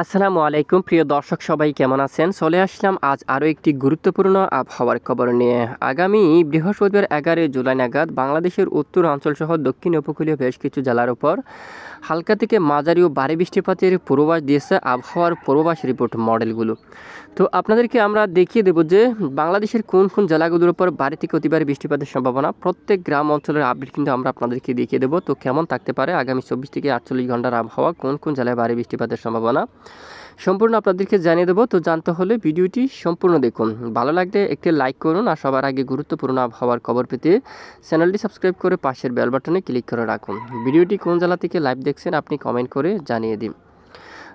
আসসালামু আলাইকুম প্রিয় দর্শক সবাই কেমন আছেন? চলে আসলাম আজ আরও একটি গুরুত্বপূর্ণ আবহাওয়ার খবর নিয়ে। আগামী বৃহস্পতিবার 11 জুলাই নাগাদ বাংলাদেশের উত্তর অঞ্চলসহ দক্ষিণ উপকূলীয় বেশ কিছু জেলার উপর হালকা থেকে মাঝারি ও ভারী বৃষ্টিপাতের পূর্বাভাস দিয়েছে আবহাওয়ার পূর্বাভাস রিপোর্ট মডেলগুলো। তো আপনাদেরকে আমরা দেখিয়ে দেব যে বাংলাদেশের কোন কোন জেলাগুলোর উপর ভারী থেকে অতি ভারী বৃষ্টিপাতের সম্ভাবনা, প্রত্যেক গ্রাম অঞ্চলের আপডেট কিন্তু আমরা আপনাদেরকে দেখিয়ে দেবো। তো কেমন থাকতে পারে আগামী 24 থেকে 48 ঘন্টার আবহাওয়া, কোন কোন জেলায় ভারী বৃষ্টিপাতের সম্ভাবনা সম্পূর্ণ আপনাদেরকে জানিয়ে দেবো। তো জানতে হলে ভিডিওটি সম্পূর্ণ দেখুন, ভালো লাগলে একটি লাইক করুন, আর সবার আগে গুরুত্বপূর্ণ আবহাওয়ার খবর পেতে চ্যানেলটি সাবস্ক্রাইব করে পাশের বেল বাটনে ক্লিক করে রাখুন। ভিডিওটি কোন জেলা থেকে লাইভ দেখছেন আপনি কমেন্ট করে জানিয়ে দিন।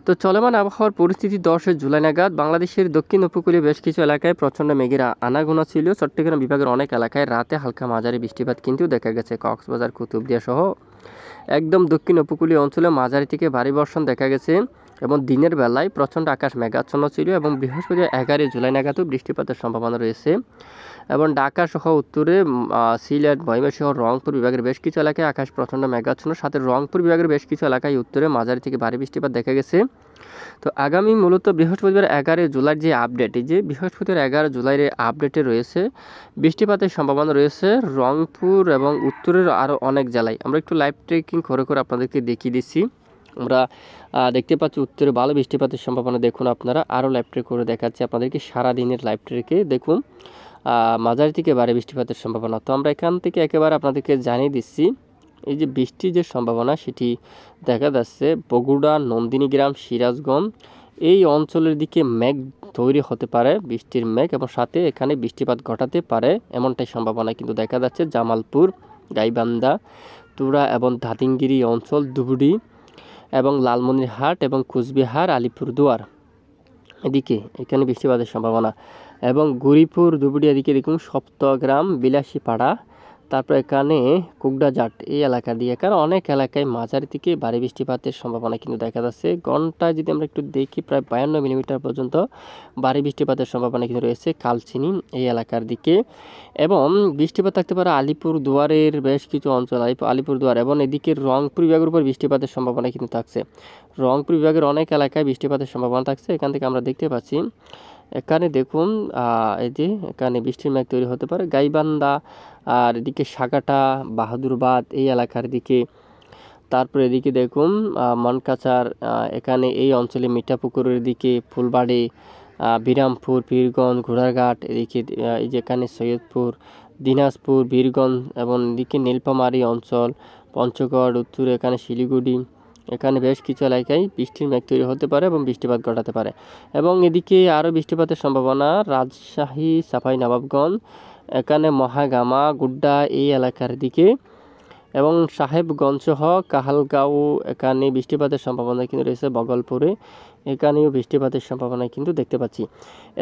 তো চলমান আবহাওয়ার পরিস্থিতি 10 জুলাই নাগাদ বাংলাদেশের দক্ষিণ উপকূলীয় বেশ কিছু এলাকায় প্রচণ্ড মেঘের আনাগোনা ছিল। চট্টগ্রাম বিভাগের অনেক এলাকায় রাতে হালকা মাঝারি বৃষ্টিপাত কিন্তু দেখা গেছে। কক্সবাজার, কুতুবদিয়া সহ একদম দক্ষিণ উপকূলীয় অঞ্চলে মাঝারি থেকে ভারী বর্ষণ দেখা গেছে এবং দিনের বেলায় প্রচণ্ড আকাশ মেঘাচ্ছন্ন ছিল এবং বৃহস্পতিবার 11 জুলাই নাগাদও বৃষ্টিপাতের সম্ভাবনা রয়েছে। এবং ঢাকা সহ উত্তরে সিলেট, ময়মনসিংহ, রংপুর বিভাগের বেশ কিছু এলাকায় আকাশ প্রচণ্ড মেঘাচ্ছন্ন, সাথে রংপুর বিভাগের বেশ কিছু এলাকায় উত্তরে মাঝারি থেকে ভারী বৃষ্টিপাত দেখা গেছে। তো আগামী মূলত বৃহস্পতিবার 11 জুলাইয়ের যে আপডেট, এই যে বৃহস্পতিবার 11 জুলাইয়ের আপডেটে রয়েছে বৃষ্টিপাতের সম্ভাবনা রয়েছে রংপুর এবং উত্তরের আরও অনেক জেলায়। আমরা একটু লাইভ ট্রেকিং করে আপনাদেরকে দেখিয়ে দিচ্ছি। আমরা দেখতে পাচ্ছি উত্তরে ভালো বৃষ্টিপাতের সম্ভাবনা। দেখুন আপনারা, আরও লাইভ ট্রেক করে দেখাচ্ছি আপনাদেরকে সারাদিনের লাইভ ট্রেকে। দেখুন মাঝারি থেকে ভারী বৃষ্টিপাতের সম্ভাবনা। তো আমরা এখান থেকে একেবারে আপনাদেরকে জানিয়ে দিচ্ছি এই যে বৃষ্টির যে সম্ভাবনা সেটি দেখা যাচ্ছে বগুড়া, নন্দিনীগ্রাম, সিরাজগঞ্জ এই অঞ্চলের দিকে মেঘ তৈরি হতে পারে, বৃষ্টির মেঘ, এবং সাথে এখানে বৃষ্টিপাত ঘটাতে পারে এমনটাই সম্ভাবনা কিন্তু দেখা যাচ্ছে। জামালপুর, গাইবান্ধা, তুরা এবং ধাতিংগিরি অঞ্চল, ধুবড়ি এবং লালমনিরহাট এবং কুচবিহার, আলিপুরদুয়ার এদিকে এখানে বৃষ্টিপাতের সম্ভাবনা। এবং গৌরীপুর, ধুবড়ি এদিকে দেখুন সপ্তগ্রাম, বিলাসীপাড়া, তারপর এখানে কুকডাজাট এই এলাকা দিয়ে এখানে অনেক এলাকায় মাঝারি থেকে ভারী বৃষ্টিপাতের সম্ভাবনা কিন্তু দেখা যাচ্ছে। ঘন্টায় যদি আমরা একটু দেখি প্রায় 52 মিলিমিটার পর্যন্ত ভারী বৃষ্টিপাতের সম্ভাবনা কিন্তু রয়েছে কালচিনি এই এলাকার দিকে। এবং বৃষ্টিপাত থাকতে পারে আলিপুরদুয়ারের বেশ কিছু অঞ্চল, আলিপুরদুয়ার এবং এদিকে রংপুর বিভাগের উপর বৃষ্টিপাতের সম্ভাবনা কিন্তু থাকছে। রংপুর বিভাগের অনেক এলাকায় বৃষ্টিপাতের সম্ভাবনা থাকছে। এখান থেকে আমরা দেখতে পাচ্ছি এখানে দেখুন এই যে এখানে বৃষ্টির মেঘ তৈরি হতে পারে গাইবান্ধা আর এদিকে সাগাটা, বাহাদুরবাদ এই এলাকার দিকে। তারপরে এদিকে দেখুন মনকাচার, এখানে এই অঞ্চলে মিঠাপুকুরের দিকে, ফুলবাড়ি, বিরামপুর, পীরগঞ্জ, ঘোড়ারঘাট এদিকে, এই যে এখানে সৈয়দপুর, দিনাজপুর, বীরগঞ্জ এবং এদিকে নীলফামারী অঞ্চল, পঞ্চগড়, উত্তরে এখানে শিলিগুড়ি, এখানে বেশ কিছু এলাকায় বৃষ্টির মেঘ তৈরি হতে পারে এবং বৃষ্টিপাত ঘটাতে পারে। এবং এদিকে আরও বৃষ্টিপাতের সম্ভাবনা রাজশাহী, চাঁপাইনবাবগঞ্জ, এখানে মহাগামা, গুড্ডা এই এলাকার দিকে এবং সাহেবগঞ্জ সহ কাহালগাঁও এখানে বৃষ্টিপাতের সম্ভাবনা কিন্তু রয়েছে। বগলপুরে এখানেও বৃষ্টিপাতের সম্ভাবনা কিন্তু দেখতে পাচ্ছি।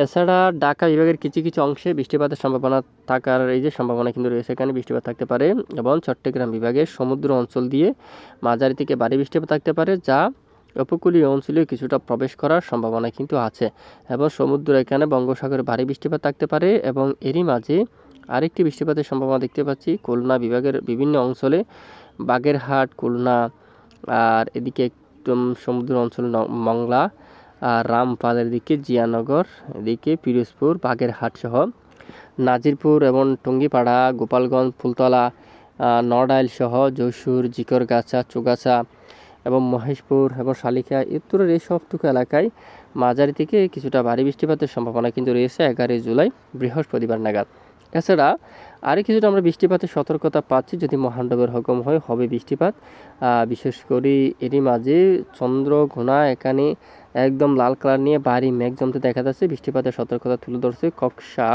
এছাড়া ঢাকা বিভাগের কিছু কিছু অংশে বৃষ্টিপাতের সম্ভাবনা থাকার এই যে সম্ভাবনা কিন্তু রয়েছে, এখানে বৃষ্টিপাত থাকতে পারে। এবং চট্টগ্রাম বিভাগের সমুদ্র অঞ্চল দিয়ে মাঝারি থেকে ভারী বৃষ্টিপাত থাকতে পারে, যা উপকূলীয় অঞ্চলে কিছুটা প্রবেশ করার সম্ভাবনা কিন্তু আছে। এবং সমুদ্র এখানে বঙ্গোপসাগরে ভারী বৃষ্টিপাত থাকতে পারে। এবং এরই মাঝে আরেকটি বৃষ্টিপাতের সম্ভাবনা দেখতে পাচ্ছি খুলনা বিভাগের বিভিন্ন অঞ্চলে, বাগেরহাট, খুলনা, আর এদিকে একদম সমুদ্র অঞ্চল মংলা, আর রামপালের দিকে জিয়ানগর, এদিকে পিরোজপুর, বাগেরহাট সহ নাজিরপুর এবং টঙ্গিপাড়া, গোপালগঞ্জ, ফুলতলা, নড়াইল সহ যশোর, জিকরগাছা, চুগাছা এবং মহেশপুর এবং শালিকা উত্তরের এই সবটুকু এলাকায় মাঝারি থেকে কিছুটা ভারী বৃষ্টিপাতের সম্ভাবনা কিন্তু রয়েছে 11 জুলাই বৃহস্পতিবার নাগাদ। এছাড়া আরও কিছুটা আমরা বৃষ্টিপাতের সতর্কতা পাচ্ছি, যদি মহানডবের হুকুম হয় হবে বৃষ্টিপাত। বিশেষ করে এরই মাঝে চন্দ্রঘোনা এখানে একদম লাল কালার নিয়ে ভারী মেঘ জমতে দেখা যাচ্ছে, বৃষ্টিপাতের সতর্কতা তুলে ধরছে। কক্সা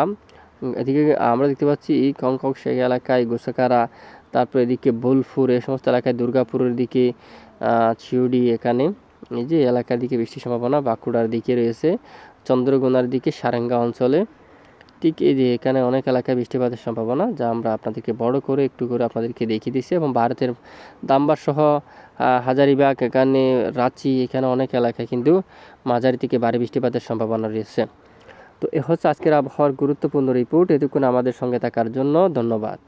এদিকে আমরা দেখতে পাচ্ছি কংকক্সা এলাকায়, গোসাকারা, তারপর এদিকে বোলপুর এই সমস্ত এলাকায়, দুর্গাপুরের দিকে, চিউড়ি এখানে এই যে এলাকার দিকে বৃষ্টির সম্ভাবনা। বাঁকুড়ার দিকে রয়েছে, চন্দ্রঘোনার দিকে, সারেঙ্গা অঞ্চলে, ঠিক এই যে এখানে অনেক এলাকায় বৃষ্টিপাতের সম্ভাবনা, যা আমরা আপনাদেরকে বড় করে একটু করে আপনাদেরকে দেখিয়ে দিচ্ছি। এবং ভারতের দামবাস সহ হাজারিবাগ, এখানে রাঁচি, এখানে অনেক এলাকায় কিন্তু মাঝারি থেকে ভারী বৃষ্টিপাতের সম্ভাবনা রয়েছে। তো এ হচ্ছে আজকের আবহাওয়ার গুরুত্বপূর্ণ রিপোর্ট। এতক্ষণ আমাদের সঙ্গে থাকার জন্য ধন্যবাদ।